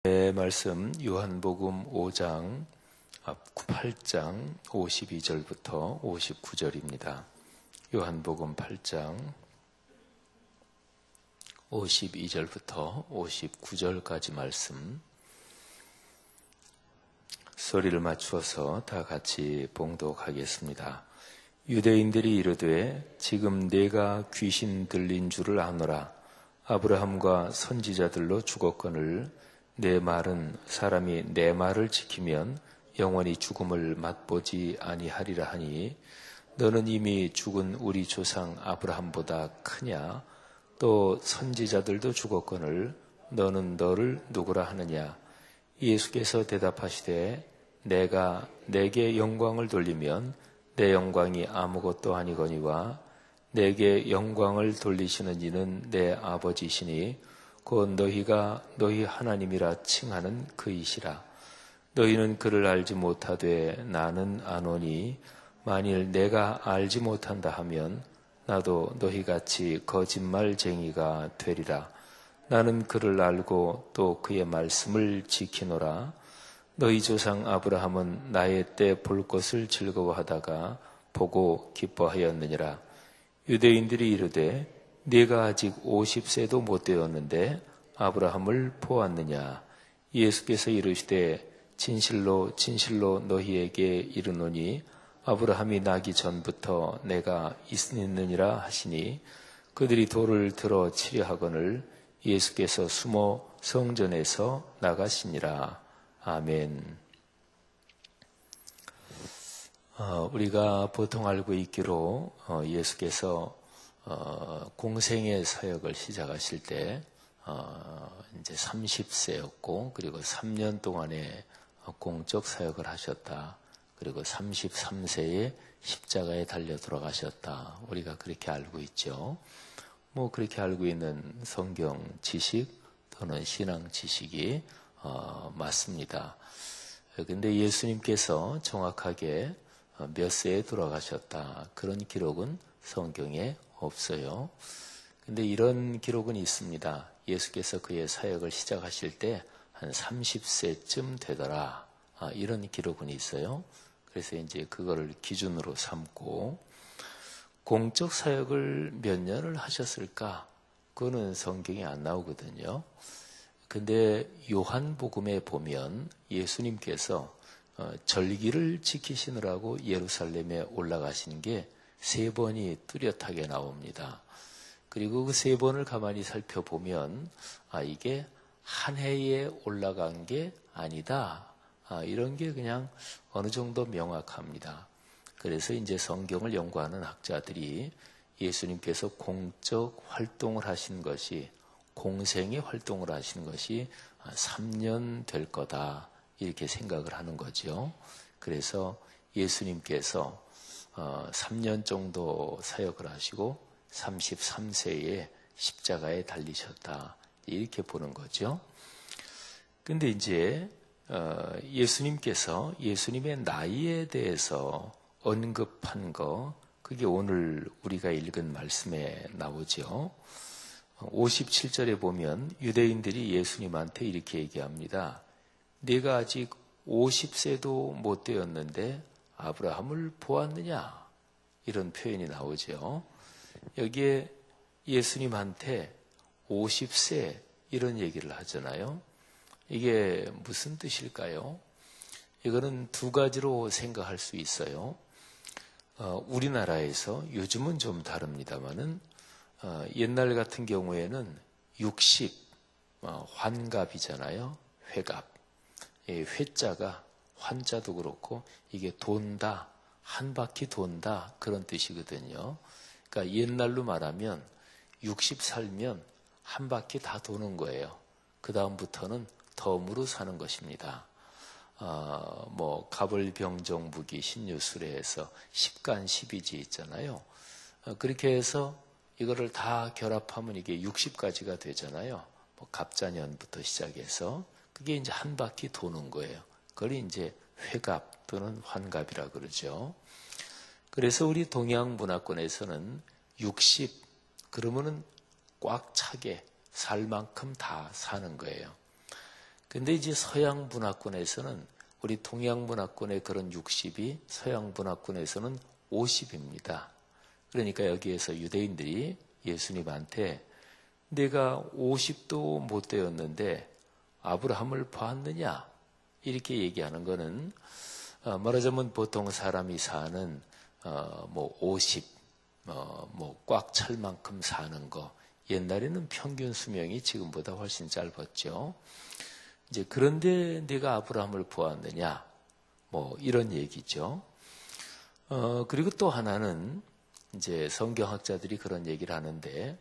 말씀 요한복음 5장 8장 52절부터 59절입니다. 요한복음 8장 52절부터 59절까지 말씀 소리를 맞추어서 다 같이 봉독하겠습니다. 유대인들이 이르되 지금 네가 귀신 들린 줄을 아노라. 아브라함과 선지자들로 죽었거늘 내 말은 사람이 내 말을 지키면 영원히 죽음을 맛보지 아니하리라 하니 너는 이미 죽은 우리 조상 아브라함보다 크냐? 또 선지자들도 죽었거늘 너는 너를 누구라 하느냐? 예수께서 대답하시되 내가 내게 영광을 돌리면 내 영광이 아무것도 아니거니와 내게 영광을 돌리시는 이는 내 아버지시니 곧 너희가 너희 하나님이라 칭하는 그이시라. 너희는 그를 알지 못하되 나는 아노니 만일 내가 알지 못한다 하면 나도 너희같이 거짓말쟁이가 되리라. 나는 그를 알고 또 그의 말씀을 지키노라. 너희 조상 아브라함은 나의 때 볼 것을 즐거워하다가 보고 기뻐하였느니라. 유대인들이 이르되 네가 아직 50세도 못 되었는데 아브라함을 보았느냐? 예수께서 이르시되 진실로 진실로 너희에게 이르노니 아브라함이 나기 전부터 내가 있느니라 하시니 그들이 돌을 들어 치려 하거늘 예수께서 숨어 성전에서 나가시니라. 아멘. 우리가 보통 알고 있기로 예수께서 공생의 사역을 시작하실 때 이제 30세였고 그리고 3년 동안의 공적 사역을 하셨다. 그리고 33세에 십자가에 달려 돌아가셨다. 우리가 그렇게 알고 있죠. 그렇게 알고 있는 성경 지식 또는 신앙 지식이 맞습니다. 근데 예수님께서 정확하게 몇 세에 돌아가셨다. 그런 기록은 성경에 없어요. 근데 이런 기록은 있습니다. 예수께서 그의 사역을 시작하실 때 한 30세쯤 되더라. 이런 기록은 있어요. 그래서 이제 그거를 기준으로 삼고 공적 사역을 몇 년을 하셨을까? 그거는 성경에 안 나오거든요. 근데 요한복음에 보면 예수님께서 절기를 지키시느라고 예루살렘에 올라가신 게 3번이 뚜렷하게 나옵니다. 그리고 그 3번을 가만히 살펴보면 이게 한 해에 올라간 게 아니다. 이런 게 그냥 어느 정도 명확합니다. 그래서 이제 성경을 연구하는 학자들이 예수님께서 공적 활동을 하신 것이 공생의 활동을 하신 것이 3년 될 거다. 이렇게 생각을 하는 거죠. 그래서 예수님께서 3년 정도 사역을 하시고 33세에 십자가에 달리셨다. 이렇게 보는 거죠. 근데 이제 예수님께서 예수님의 나이에 대해서 언급한 거 그게 오늘 우리가 읽은 말씀에 나오죠. 57절에 보면 유대인들이 예수님한테 이렇게 얘기합니다. 네가 아직 50세도 못 되었는데 아브라함을 보았느냐? 이런 표현이 나오죠. 여기에 예수님한테 50세 이런 얘기를 하잖아요. 이게 무슨 뜻일까요? 이거는 두 가지로 생각할 수 있어요. 우리나라에서 요즘은 좀 다릅니다만은 옛날 같은 경우에는 60 환갑이잖아요. 회갑. 회자가 환자도 그렇고 이게 돈다, 한 바퀴 돈다 그런 뜻이거든요. 그러니까 옛날로 말하면 60 살면 한 바퀴 다 도는 거예요. 그 다음부터는 덤으로 사는 것입니다. 가벌병정무기 신유술에서 10간 12지 있잖아요. 그렇게 해서 이거를 다 결합하면 이게 60까지가 되잖아요. 갑자년부터 시작해서 그게 이제 한 바퀴 도는 거예요. 그걸 이제 회갑 또는 환갑이라 그러죠. 그래서 우리 동양 문화권에서는 60 그러면은 꽉 차게 살 만큼 다 사는 거예요. 근데 이제 서양 문화권에서는 우리 동양 문화권의 그런 60이 서양 문화권에서는 50입니다. 그러니까 여기에서 유대인들이 예수님한테 내가 50도 못 되었는데 아브라함을 보았느냐? 이렇게 얘기하는 거는 말하자면 보통 사람이 사는 50, 꽉 찰 만큼 사는 거. 옛날에는 평균 수명이 지금보다 훨씬 짧았죠. 이제 그런데 내가 아브라함을 보았느냐? 이런 얘기죠. 그리고 또 하나는 이제 성경학자들이 그런 얘기를 하는데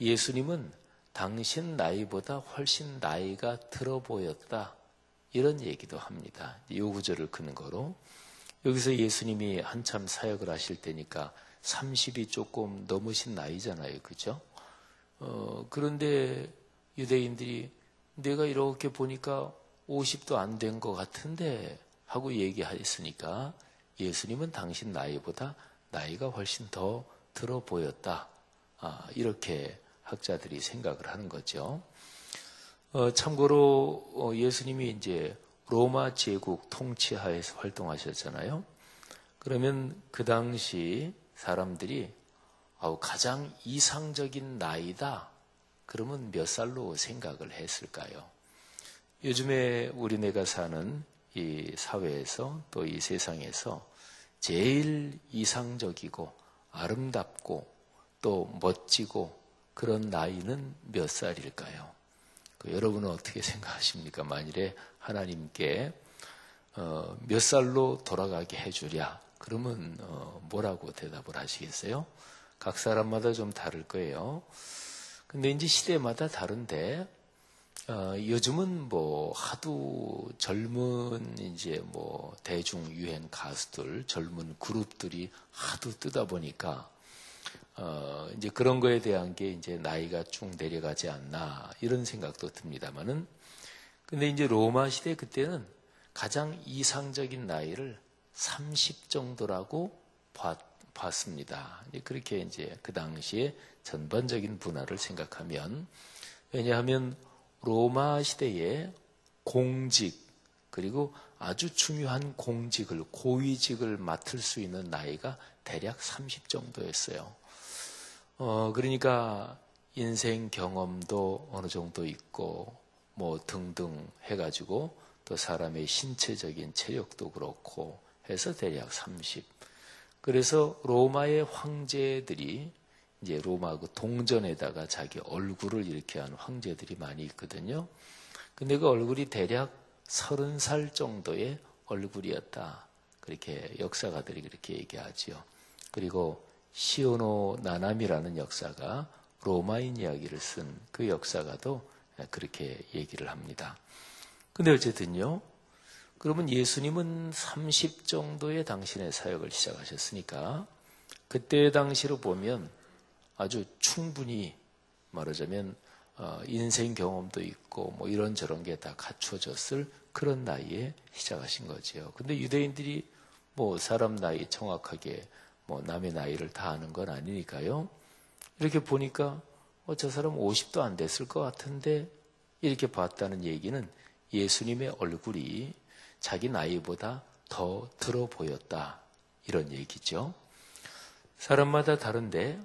예수님은 당신 나이보다 훨씬 나이가 들어 보였다. 이런 얘기도 합니다. 이 구절을 근거로 여기서 예수님이 한참 사역을 하실 때니까 30이 조금 넘으신 나이잖아요. 그죠? 그런데 유대인들이 내가 이렇게 보니까 50도 안 된 것 같은데 하고 얘기했으니까 예수님은 당신 나이보다 나이가 훨씬 더 들어 보였다. 이렇게 학자들이 생각을 하는 거죠. 참고로 예수님이 이제 로마 제국 통치하에서 활동하셨잖아요. 그러면 그 당시 사람들이 가장 이상적인 나이다. 그러면 몇 살로 생각을 했을까요? 요즘에 우리네가 사는 이 사회에서 또 이 세상에서 제일 이상적이고 아름답고 또 멋지고 그런 나이는 몇 살일까요? 여러분은 어떻게 생각하십니까? 만일에 하나님께 몇 살로 돌아가게 해주랴. 그러면 뭐라고 대답을 하시겠어요? 각 사람마다 좀 다를 거예요. 근데 이제 시대마다 다른데 요즘은 하도 젊은 이제 대중 유행 가수들, 젊은 그룹들이 하도 뜨다 보니까 이제 그런 거에 대한 게 이제 나이가 쭉 내려가지 않나 이런 생각도 듭니다만은 근데 이제 로마 시대 그때는 가장 이상적인 나이를 30 정도라고 봤습니다. 그렇게 이제 그 당시에 전반적인 문화를 생각하면 왜냐하면 로마 시대에 공직 그리고 아주 중요한 공직을 고위직을 맡을 수 있는 나이가 대략 30 정도였어요. 그러니까 인생 경험도 어느 정도 있고 등등 해가지고 또 사람의 신체적인 체력도 그렇고 해서 대략 30. 그래서 로마의 황제들이 이제 로마 그 동전에다가 자기 얼굴을 이렇게 한 황제들이 많이 있거든요. 근데 그 얼굴이 대략 30살 정도의 얼굴이었다. 그렇게 역사가들이 그렇게 얘기하지요. 그리고 시오노 나나미라는 역사가 로마인 이야기를 쓴 그 역사가도 그렇게 얘기를 합니다. 근데 어쨌든요. 그러면 예수님은 30 정도의 당신의 사역을 시작하셨으니까 그때 당시로 보면 아주 충분히 말하자면 인생 경험도 있고 이런저런 게 다 갖춰졌을 그런 나이에 시작하신 거죠. 근데 유대인들이 사람 나이 정확하게 남의 나이를 다 아는 건 아니니까요. 이렇게 보니까 저 사람 50도 안 됐을 것 같은데 이렇게 봤다는 얘기는 예수님의 얼굴이 자기 나이보다 더 들어 보였다. 이런 얘기죠. 사람마다 다른데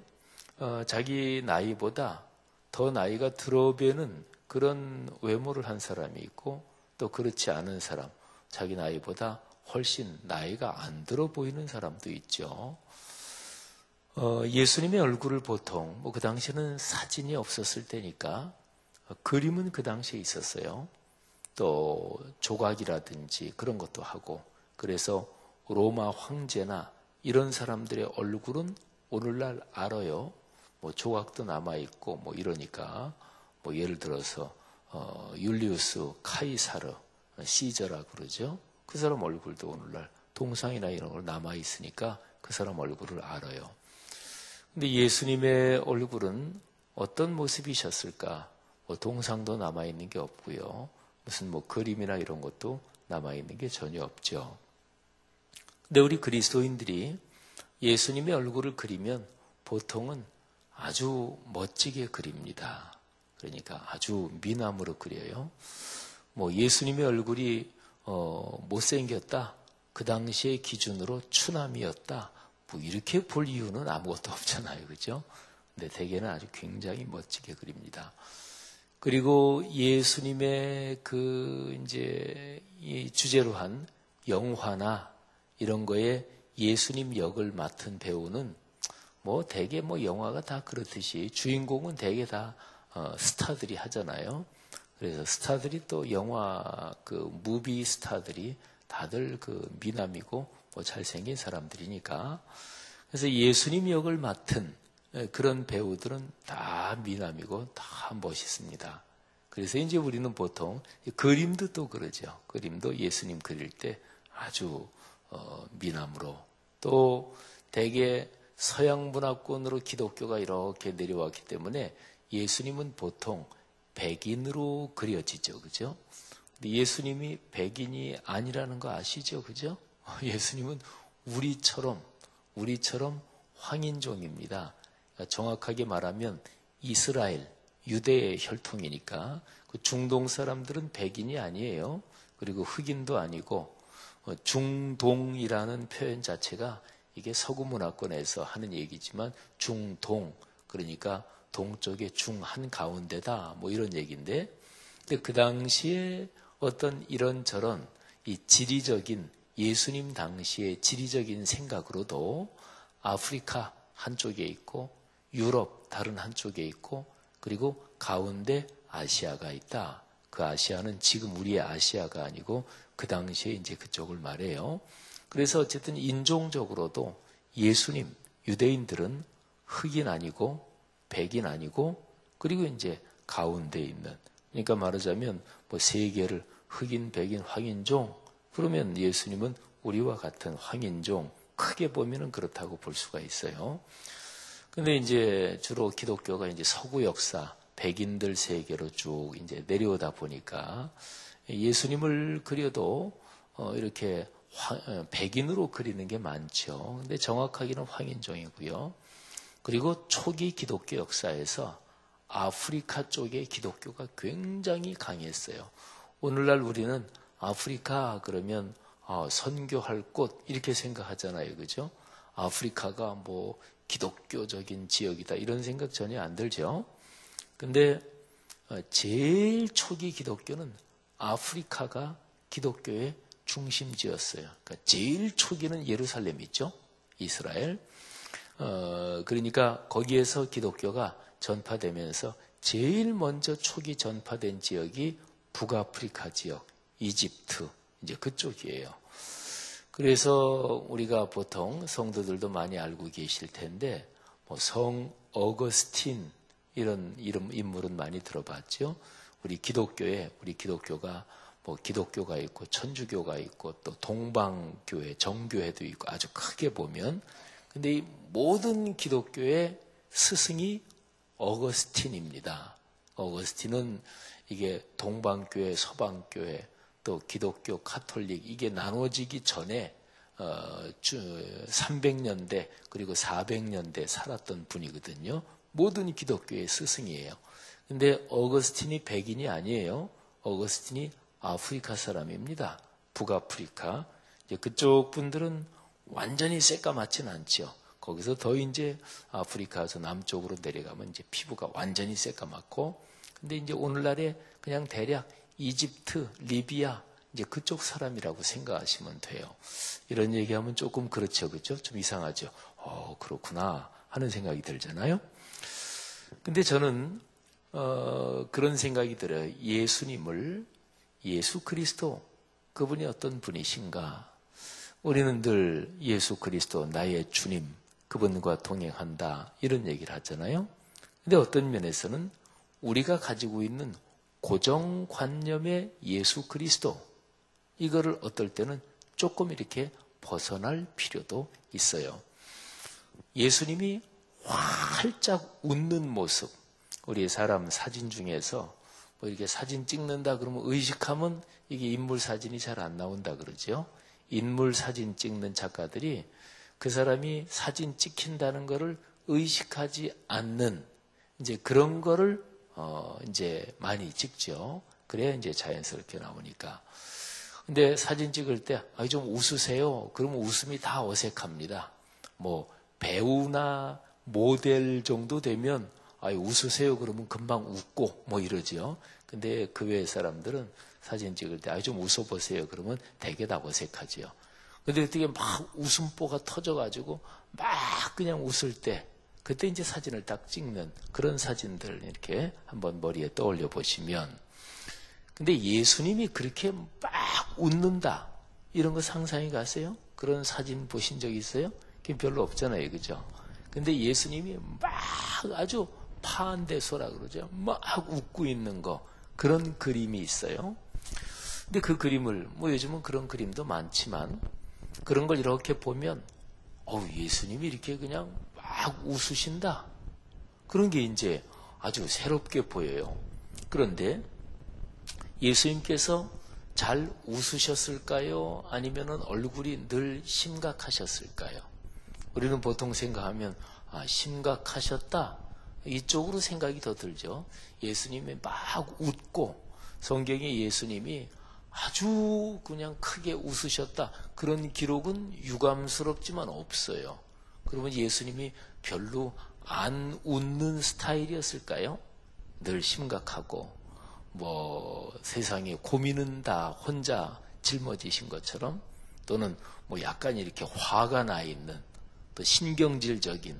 자기 나이보다 더 나이가 들어 보이는 그런 외모를 한 사람이 있고 또 그렇지 않은 사람, 자기 나이보다 훨씬 나이가 안 들어 보이는 사람도 있죠. 예수님의 얼굴을 보통 그 당시에는 사진이 없었을 때니까 그림은 그 당시에 있었어요. 또 조각이라든지 그런 것도 하고 그래서 로마 황제나 이런 사람들의 얼굴은 오늘날 알아요. 조각도 남아있고 이러니까 예를 들어서 율리우스 카이사르 시저라 그러죠. 그 사람 얼굴도 오늘날 동상이나 이런 걸 남아있으니까 그 사람 얼굴을 알아요. 근데 예수님의 얼굴은 어떤 모습이셨을까? 동상도 남아있는 게 없고요. 무슨 그림이나 이런 것도 남아있는 게 전혀 없죠. 근데 우리 그리스도인들이 예수님의 얼굴을 그리면 보통은 아주 멋지게 그립니다. 그러니까 아주 미남으로 그려요. 뭐 예수님의 얼굴이 못생겼다. 그 당시의 기준으로 추남이었다. 뭐 이렇게 볼 이유는 아무것도 없잖아요. 그죠? 근데 대개는 아주 굉장히 멋지게 그립니다. 그리고 예수님의 이제 이 주제로 한 영화나 이런 거에 예수님 역을 맡은 배우는 뭐 대개 뭐 영화가 다 그렇듯이 주인공은 대개 다 스타들이 하잖아요. 그래서 스타들이 또 영화 무비 스타들이 다들 미남이고 뭐 잘생긴 사람들이니까. 그래서 예수님 역을 맡은 그런 배우들은 다 미남이고 다 멋있습니다. 그래서 이제 우리는 보통 그림도 또 그러죠. 그림도 예수님 그릴 때 아주 미남으로, 또 대개 서양 문화권으로 기독교가 이렇게 내려왔기 때문에 예수님은 보통 백인으로 그려지죠. 그죠? 근데 예수님이 백인이 아니라는 거 아시죠? 그죠? 예수님은 우리처럼 황인종입니다. 그러니까 정확하게 말하면 이스라엘, 유대의 혈통이니까 그 중동 사람들은 백인이 아니에요. 그리고 흑인도 아니고 중동이라는 표현 자체가 이게 서구 문화권에서 하는 얘기지만 중동, 그러니까 동쪽의 중 한가운데다 뭐 이런 얘기인데, 근데 그 당시에 어떤 이런저런 이 지리적인 예수님 당시의 지리적인 생각으로도 아프리카 한쪽에 있고 유럽 다른 한쪽에 있고 그리고 가운데 아시아가 있다. 그 아시아는 지금 우리의 아시아가 아니고 그 당시에 이제 그쪽을 말해요. 그래서 어쨌든 인종적으로도 예수님, 유대인들은 흑인 아니고 백인 아니고 그리고 이제 가운데 있는, 그러니까 말하자면 뭐 세계를 흑인, 백인, 황인종, 그러면 예수님은 우리와 같은 황인종, 크게 보면은 그렇다고 볼 수가 있어요. 근데 이제 주로 기독교가 이제 서구 역사, 백인들 세계로 쭉 이제 내려오다 보니까 예수님을 그려도 이렇게 백인으로 그리는 게 많죠. 근데 정확하게는 황인종이고요. 그리고 초기 기독교 역사에서 아프리카 쪽의 기독교가 굉장히 강했어요. 오늘날 우리는 아프리카 그러면 선교할 곳 이렇게 생각하잖아요. 그죠? 아프리카가 뭐 기독교적인 지역이다 이런 생각 전혀 안 들죠. 근데 제일 초기 기독교는 아프리카가 기독교의 중심지였어요. 그러니까 제일 초기는 예루살렘 있죠. 이스라엘. 그러니까 거기에서 기독교가 전파되면서 제일 먼저 초기 전파된 지역이 북아프리카 지역, 이집트, 이제 그쪽이에요. 그래서 우리가 보통 성도들도 많이 알고 계실 텐데, 뭐 성 어거스틴 이런 인물은 많이 들어봤죠. 우리 기독교가 뭐 기독교가 있고 천주교가 있고 또 동방교회, 정교회도 있고 아주 크게 보면, 근데 이 모든 기독교의 스승이 어거스틴입니다. 어거스틴은 이게 동방교회, 서방교회, 또 기독교, 카톨릭 이게 나눠지기 전에 300년대 그리고 400년대 살았던 분이거든요. 모든 기독교의 스승이에요. 근데 어거스틴이 백인이 아니에요. 어거스틴이 아프리카 사람입니다. 북아프리카. 이제 그쪽 분들은 완전히 새까맣진 않죠. 거기서 더 이제 아프리카에서 남쪽으로 내려가면 이제 피부가 완전히 새까맣고, 근데 이제 오늘날에 그냥 대략 이집트, 리비아 이제 그쪽 사람이라고 생각하시면 돼요. 이런 얘기하면 조금 그렇죠, 그렇죠? 좀 이상하죠. 그렇구나 하는 생각이 들잖아요. 근데 저는 그런 생각이 들어요. 예수님을, 예수 그리스도, 그분이 어떤 분이신가? 우리는 늘 예수 그리스도 나의 주님, 그분과 동행한다 이런 얘기를 하잖아요. 근데 어떤 면에서는 우리가 가지고 있는 고정관념의 예수 그리스도, 이거를 어떨 때는 조금 이렇게 벗어날 필요도 있어요. 예수님이 활짝 웃는 모습, 우리 사람 사진 중에서 뭐 이렇게 사진 찍는다 그러면 의식하면 이게 인물 사진이 잘 안 나온다 그러죠. 인물 사진 찍는 작가들이 그 사람이 사진 찍힌다는 거를 의식하지 않는 이제 그런 거를 이제 많이 찍죠. 그래야 이제 자연스럽게 나오니까. 근데 사진 찍을 때, 좀 웃으세요. 그러면 웃음이 다 어색합니다. 뭐, 배우나 모델 정도 되면, 웃으세요. 그러면 금방 웃고, 뭐 이러죠. 근데 그 외의 사람들은 사진 찍을 때, 좀 웃어보세요. 그러면 되게 다 어색하지요. 근데 어떻게 막 웃음보가 터져가지고, 막 그냥 웃을 때, 그때 이제 사진을 딱 찍는 그런 사진들 이렇게 한번 머리에 떠올려 보시면, 근데 예수님이 그렇게 막 웃는다, 이런 거 상상이 가세요? 그런 사진 보신 적 있어요? 그게 별로 없잖아요, 그죠? 근데 예수님이 막 아주 파한대소라 그러죠. 막 웃고 있는 거, 그런 그림이 있어요. 근데 그 그림을, 뭐 요즘은 그런 그림도 많지만, 그런 걸 이렇게 보면, 예수님이 이렇게 그냥 막 웃으신다, 그런 게 이제 아주 새롭게 보여요. 그런데 예수님께서 잘 웃으셨을까요? 아니면은 얼굴이 늘 심각하셨을까요? 우리는 보통 생각하면 심각하셨다, 이쪽으로 생각이 더 들죠. 예수님이 막 웃고, 성경에 예수님이 아주 그냥 크게 웃으셨다, 그런 기록은 유감스럽지만 없어요. 그러면 예수님이 별로 안 웃는 스타일이었을까요? 늘 심각하고, 뭐 세상에 고민은 다 혼자 짊어지신 것처럼, 또는 뭐 약간 이렇게 화가 나 있는, 또 신경질적인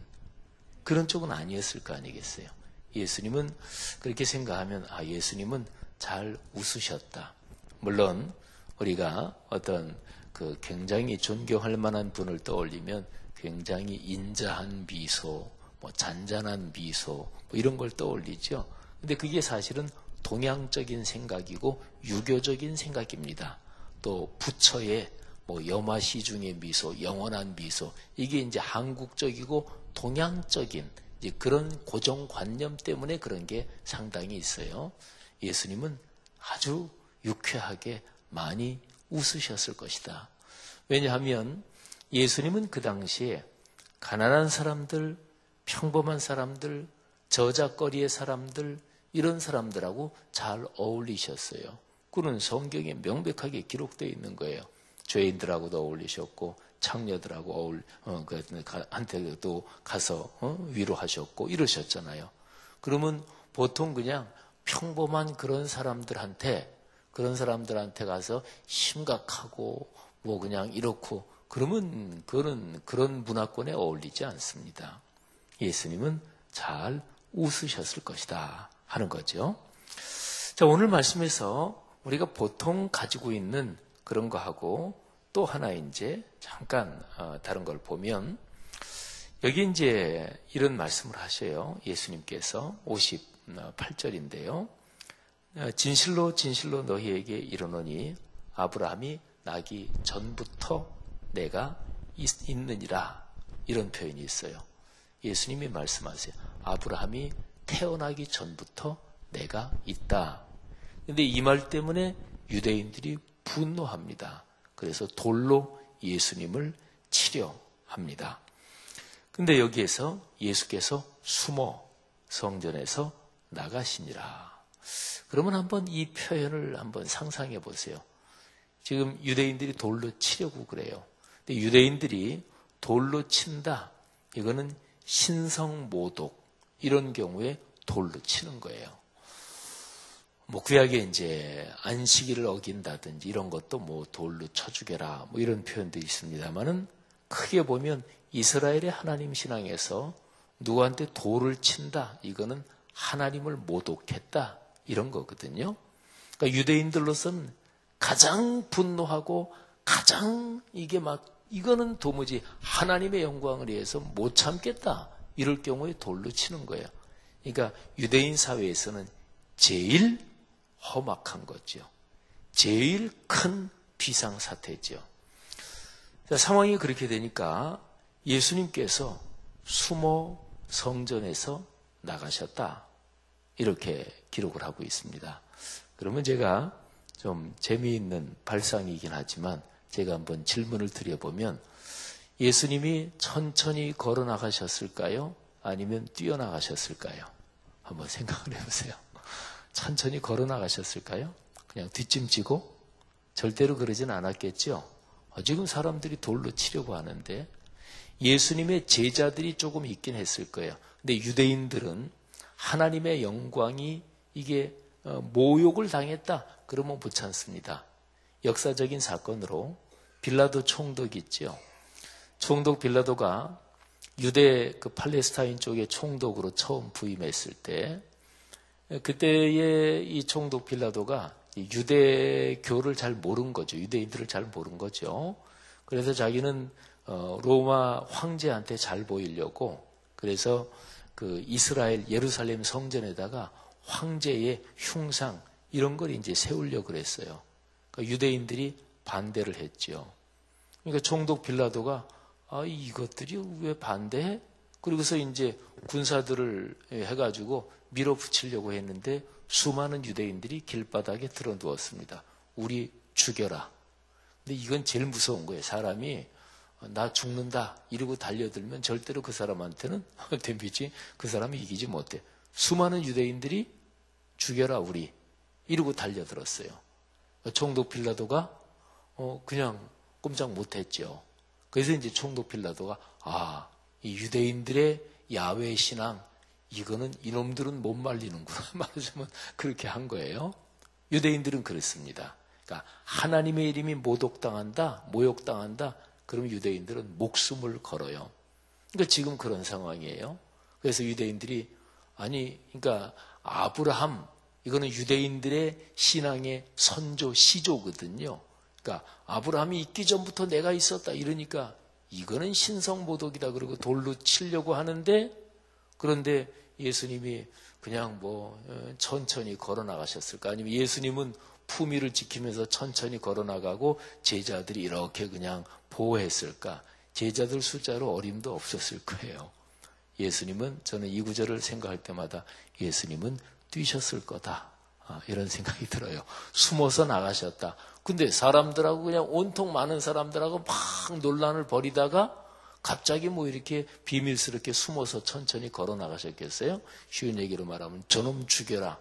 그런 쪽은 아니었을 거 아니겠어요. 예수님은 그렇게 생각하면 예수님은 잘 웃으셨다. 물론 우리가 어떤 그 굉장히 존경할 만한 분을 떠올리면 굉장히 인자한 미소, 뭐 잔잔한 미소, 뭐 이런 걸 떠올리죠. 근데 그게 사실은 동양적인 생각이고 유교적인 생각입니다. 또 부처의 뭐 염화시중의 미소, 영원한 미소, 이게 이제 한국적이고 동양적인 이제 그런 고정관념 때문에 그런 게 상당히 있어요. 예수님은 아주 유쾌하게 많이 웃으셨을 것이다. 왜냐하면 예수님은 그 당시에 가난한 사람들, 평범한 사람들, 저작거리의 사람들, 이런 사람들하고 잘 어울리셨어요. 그는 성경에 명백하게 기록되어 있는 거예요. 죄인들하고도 어울리셨고, 창녀들하고 한테도 가서 위로하셨고 이러셨잖아요. 그러면 보통 그냥 평범한 그런 사람들한테 가서 심각하고 뭐 그냥 이렇고 그러면 그런 문화권에 어울리지 않습니다. 예수님은 잘 웃으셨을 것이다 하는 거죠. 자, 오늘 말씀에서 우리가 보통 가지고 있는 그런 거하고 또 하나 이제 잠깐 다른 걸 보면, 여기 이제 이런 말씀을 하셔요. 예수님께서 58절인데요. 진실로 진실로 너희에게 이르노니 아브라함이 나기 전부터 내가 있느니라, 이런 표현이 있어요. 예수님이 말씀하세요. 아브라함이 태어나기 전부터 내가 있다. 근데 이 말 때문에 유대인들이 분노합니다. 그래서 돌로 예수님을 치려 합니다. 근데 여기에서 예수께서 숨어 성전에서 나가시니라. 그러면 한번 이 표현을 한번 상상해 보세요. 지금 유대인들이 돌로 치려고 그래요. 근데 유대인들이 돌로 친다, 이거는 신성모독, 이런 경우에 돌로 치는 거예요. 뭐 구약에 이제 안식일을 어긴다든지 이런 것도 뭐 돌로 쳐 죽여라, 뭐 이런 표현도 있습니다만은, 크게 보면 이스라엘의 하나님 신앙에서 누구한테 돌을 친다, 이거는 하나님을 모독했다, 이런 거거든요. 그러니까 유대인들로서는 가장 분노하고 가장 이거는 도무지 하나님의 영광을 위해서 못 참겠다, 이럴 경우에 돌로 치는 거예요. 그러니까 유대인 사회에서는 제일 험악한 거죠. 제일 큰 비상사태죠. 상황이 그렇게 되니까 예수님께서 숨어 성전에서 나가셨다, 이렇게 기록을 하고 있습니다. 그러면 제가 좀 재미있는 발상이긴 하지만 제가 한번 질문을 드려보면, 예수님이 천천히 걸어 나가셨을까요? 아니면 뛰어나가셨을까요? 한번 생각을 해보세요. 천천히 걸어 나가셨을까요? 그냥 뒷짐지고? 절대로 그러진 않았겠죠. 지금 사람들이 돌로 치려고 하는데 예수님의 제자들이 조금 있긴 했을 거예요. 근데 유대인들은 하나님의 영광이 이게 모욕을 당했다. 그러면 못 참습니다. 역사적인 사건으로 빌라도 총독 있죠. 총독 빌라도가 유대 그 팔레스타인 쪽의 총독으로 처음 부임했을 때 그때의 이 총독 빌라도가 유대교를 잘 모른 거죠. 유대인들을 잘 모른 거죠. 그래서 자기는 로마 황제한테 잘 보이려고 그래서 그 이스라엘 예루살렘 성전에다가 황제의 흉상 이런 걸 이제 세우려고 그랬어요. 그러니까 유대인들이 반대를 했죠. 그러니까 총독 빌라도가 이것들이 왜 반대해? 그러고서 이제 군사들을 해가지고 밀어붙이려고 했는데 수많은 유대인들이 길바닥에 들어누웠습니다. 우리 죽여라. 근데 이건 제일 무서운 거예요. 사람이 나 죽는다 이러고 달려들면 절대로 그 사람한테는 덤비지 그 사람이 이기지 못해. 수많은 유대인들이 죽여라 우리 이러고 달려들었어요. 총독 빌라도가 그냥 꼼짝 못했죠. 그래서 이제 총독 빌라도가 이 유대인들의 야훼 신앙 이거는 이놈들은 못 말리는구나 말하자면 그렇게 한 거예요. 유대인들은 그렇습니다. 그러니까 하나님의 이름이 모독당한다, 모욕당한다. 그럼 유대인들은 목숨을 걸어요. 그러니까 지금 그런 상황이에요. 그래서 유대인들이 그러니까 아브라함 이거는 유대인들의 신앙의 선조 시조거든요. 그러니까 아브라함이 있기 전부터 내가 있었다 이러니까 이거는 신성모독이다 그러고 돌로 치려고 하는데 그런데 예수님이 그냥 천천히 걸어 나가셨을까? 아니면 예수님은 품위를 지키면서 천천히 걸어 나가고 제자들이 이렇게 그냥 보호했을까? 제자들 숫자로 어림도 없었을 거예요. 예수님은 저는 이 구절을 생각할 때마다 예수님은 뛰셨을 거다. 이런 생각이 들어요. 숨어서 나가셨다. 근데 사람들하고 그냥 온통 많은 사람들하고 막 논란을 벌이다가 갑자기 이렇게 비밀스럽게 숨어서 천천히 걸어 나가셨겠어요? 쉬운 얘기로 말하면 저놈 죽여라.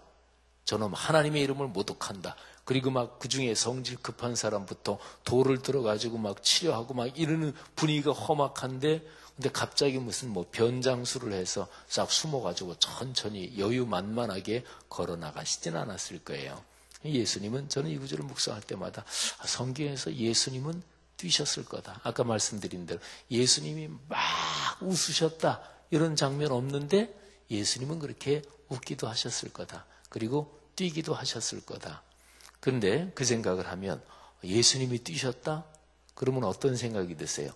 저놈 하나님의 이름을 모독한다. 그리고 막 그중에 성질 급한 사람부터 돌을 들어가지고 막 치료하고 막 이러는 분위기가 험악한데 근데 갑자기 무슨 변장수를 해서 싹 숨어가지고 천천히 여유만만하게 걸어 나가시진 않았을 거예요. 예수님은 저는 이 구절을 묵상할 때마다 성경에서 예수님은 뛰셨을 거다. 아까 말씀드린 대로 예수님이 막 웃으셨다. 이런 장면 없는데 예수님은 그렇게 웃기도 하셨을 거다. 그리고 뛰기도 하셨을 거다. 그런데 그 생각을 하면 예수님이 뛰셨다? 그러면 어떤 생각이 드세요?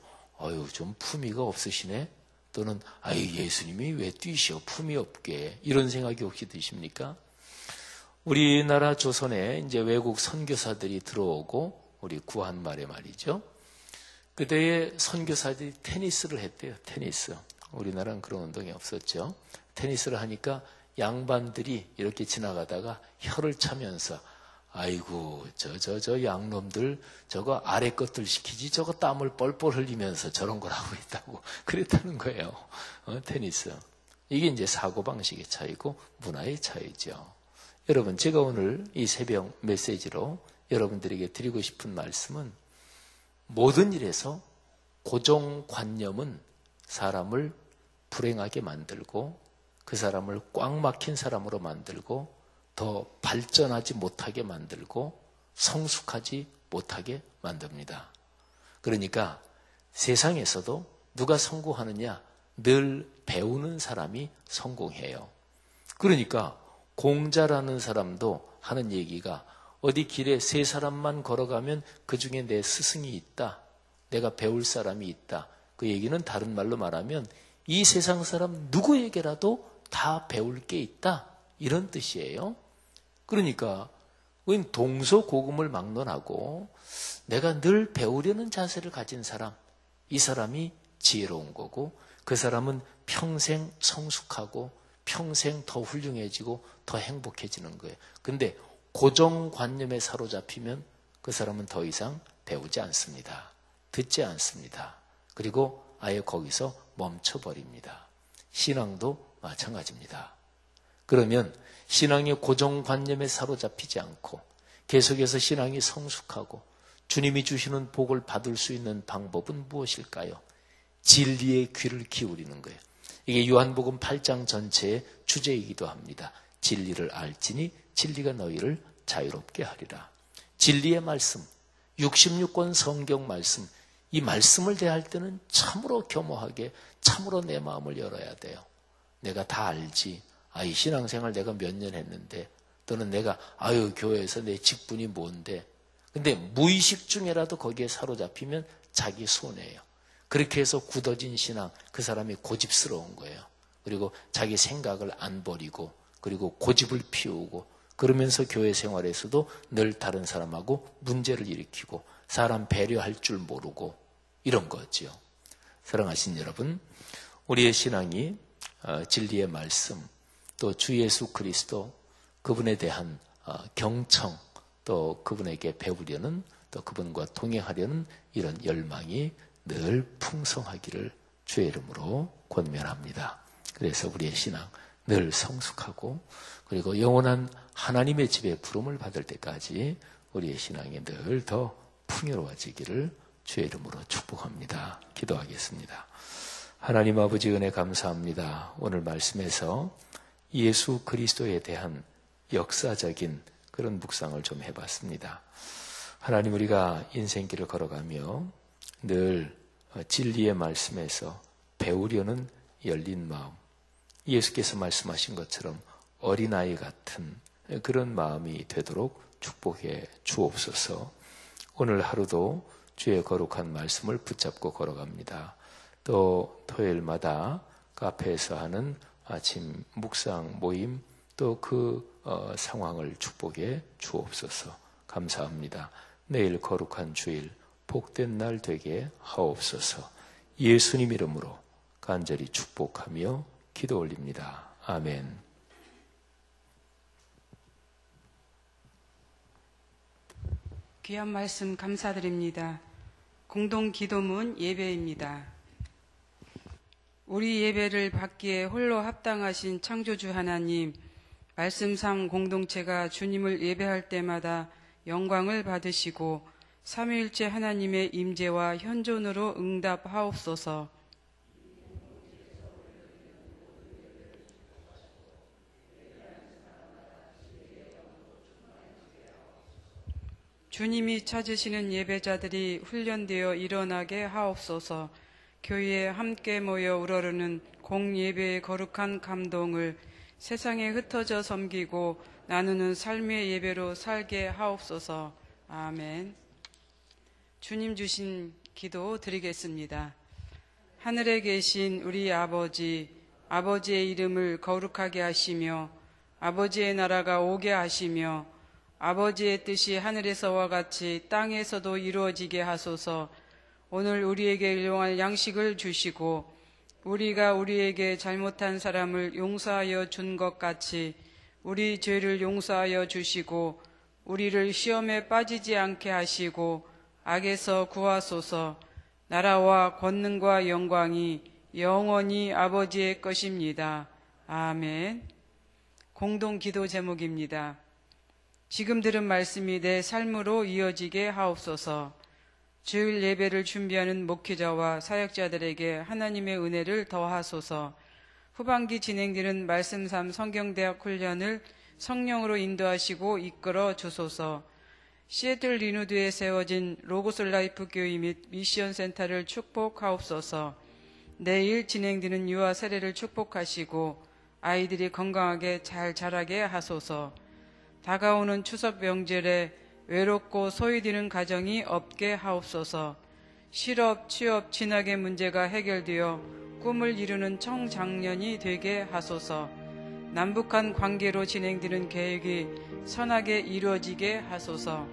좀 품위가 없으시네? 또는 예수님이 왜 뛰셔? 품위 없게. 이런 생각이 혹시 드십니까? 우리나라 조선에 이제 외국 선교사들이 들어오고 우리 구한 말에 말이죠. 그때의 선교사들이 테니스를 했대요. 테니스. 우리나라는 그런 운동이 없었죠. 테니스를 하니까 양반들이 이렇게 지나가다가 혀를 차면서 아이고 저 양놈들 저거 아래 것들 시키지 저거 땀을 뻘뻘 흘리면서 저런 걸 하고 있다고 그랬다는 거예요. 테니스. 이게 이제 사고방식의 차이고 문화의 차이죠. 여러분 제가 오늘 이 새벽 메시지로 여러분들에게 드리고 싶은 말씀은 모든 일에서 고정관념은 사람을 불행하게 만들고 그 사람을 꽉 막힌 사람으로 만들고 더 발전하지 못하게 만들고 성숙하지 못하게 만듭니다. 그러니까 세상에서도 누가 성공하느냐 늘 배우는 사람이 성공해요. 그러니까 공자라는 사람도 하는 얘기가 어디 길에 세 사람만 걸어가면 그중에 내 스승이 있다. 내가 배울 사람이 있다. 그 얘기는 다른 말로 말하면 이 세상 사람 누구에게라도 다 배울 게 있다. 이런 뜻이에요. 그러니까 동서고금을 막론하고 내가 늘 배우려는 자세를 가진 사람, 이 사람이 지혜로운 거고 그 사람은 평생 성숙하고 평생 더 훌륭해지고 더 행복해지는 거예요. 근데 고정관념에 사로잡히면 그 사람은 더 이상 배우지 않습니다. 듣지 않습니다. 그리고 아예 거기서 멈춰버립니다. 신앙도 마찬가지입니다. 그러면 신앙의 고정관념에 사로잡히지 않고 계속해서 신앙이 성숙하고 주님이 주시는 복을 받을 수 있는 방법은 무엇일까요? 진리의 귀를 기울이는 거예요. 이게 요한복음 8장 전체의 주제이기도 합니다. 진리를 알지니 진리가 너희를 자유롭게 하리라. 진리의 말씀, 66권 성경 말씀, 이 말씀을 대할 때는 참으로 겸허하게 참으로 내 마음을 열어야 돼요. 내가 다 알지. 이 신앙생활 내가 몇 년 했는데, 또는 내가 교회에서 내 직분이 뭔데. 근데 무의식 중에라도 거기에 사로잡히면 자기 손해예요. 그렇게 해서 굳어진 신앙, 그 사람이 고집스러운 거예요. 그리고 자기 생각을 안 버리고, 그리고 고집을 피우고, 그러면서 교회 생활에서도 늘 다른 사람하고 문제를 일으키고 사람 배려할 줄 모르고 이런 거지요. 사랑하신 여러분, 우리의 신앙이 진리의 말씀, 또 주 예수 그리스도 그분에 대한 경청, 또 그분에게 배우려는, 또 그분과 동행하려는 이런 열망이 늘 풍성하기를 주의 이름으로 권면합니다. 그래서 우리의 신앙 늘 성숙하고, 그리고 영원한 하나님의 집에 부름을 받을 때까지 우리의 신앙이 늘 더 풍요로워지기를 주의 이름으로 축복합니다. 기도하겠습니다. 하나님 아버지 은혜 감사합니다. 오늘 말씀에서 예수 그리스도에 대한 역사적인 그런 묵상을 좀 해봤습니다. 하나님, 우리가 인생길을 걸어가며 늘 진리의 말씀에서 배우려는 열린 마음, 예수께서 말씀하신 것처럼 어린아이 같은 그런 마음이 되도록 축복해 주옵소서. 오늘 하루도 주의 거룩한 말씀을 붙잡고 걸어갑니다. 또 토요일마다 카페에서 하는 아침 묵상 모임, 또 그 상황을 축복해 주옵소서. 감사합니다. 내일 거룩한 주일 복된 날 되게 하옵소서. 예수님 이름으로 간절히 축복하며 기도 올립니다. 아멘. 귀한 말씀 감사드립니다. 공동 기도문 예배입니다. 우리 예배를 받기에 홀로 합당하신 창조주 하나님, 말씀상 공동체가 주님을 예배할 때마다 영광을 받으시고 삼위일체 하나님의 임재와 현존으로 응답하옵소서. 주님이 찾으시는 예배자들이 훈련되어 일어나게 하옵소서. 교회에 함께 모여 우러르는 공예배의 거룩한 감동을 세상에 흩어져 섬기고 나누는 삶의 예배로 살게 하옵소서. 아멘. 주님 주신 기도 드리겠습니다. 하늘에 계신 우리 아버지, 아버지의 이름을 거룩하게 하시며 아버지의 나라가 오게 하시며 아버지의 뜻이 하늘에서와 같이 땅에서도 이루어지게 하소서. 오늘 우리에게 일용할 양식을 주시고 우리가 우리에게 잘못한 사람을 용서하여 준 것 같이 우리 죄를 용서하여 주시고 우리를 시험에 빠지지 않게 하시고 악에서 구하소서. 나라와 권능과 영광이 영원히 아버지의 것입니다. 아멘. 공동 기도 제목입니다. 지금 들은 말씀이 내 삶으로 이어지게 하옵소서. 주일 예배를 준비하는 목회자와 사역자들에게 하나님의 은혜를 더하소서. 후반기 진행되는 말씀 3 성경대학 훈련을 성령으로 인도하시고 이끌어 주소서. 시애틀 리누드에 세워진 로고스 라이프 교회 및 미션 센터를 축복하옵소서. 내일 진행되는 유아 세례를 축복하시고 아이들이 건강하게 잘 자라게 하소서. 다가오는 추석 명절에 외롭고 소외되는 가정이 없게 하옵소서. 실업, 취업, 진학의 문제가 해결되어 꿈을 이루는 청장년이 되게 하소서. 남북한 관계로 진행되는 계획이 선하게 이루어지게 하소서.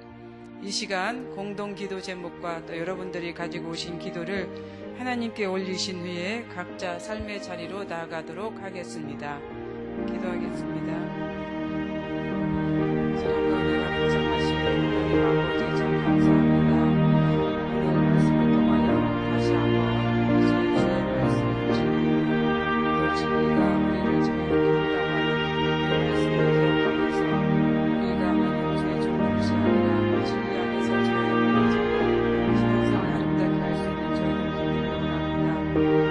이 시간 공동기도 제목과 또 여러분들이 가지고 오신 기도를 하나님께 올리신 후에 각자 삶의 자리로 나아가도록 하겠습니다. 기도하겠습니다. 사랑과 은혜가 보장하신 하나님 아버지 참 감사합니다. 오늘 말씀을 통하여 다시 한번 주의 말씀을 듣고 또 진리가 우리를 자유롭게 한다고 하는 감사합니다.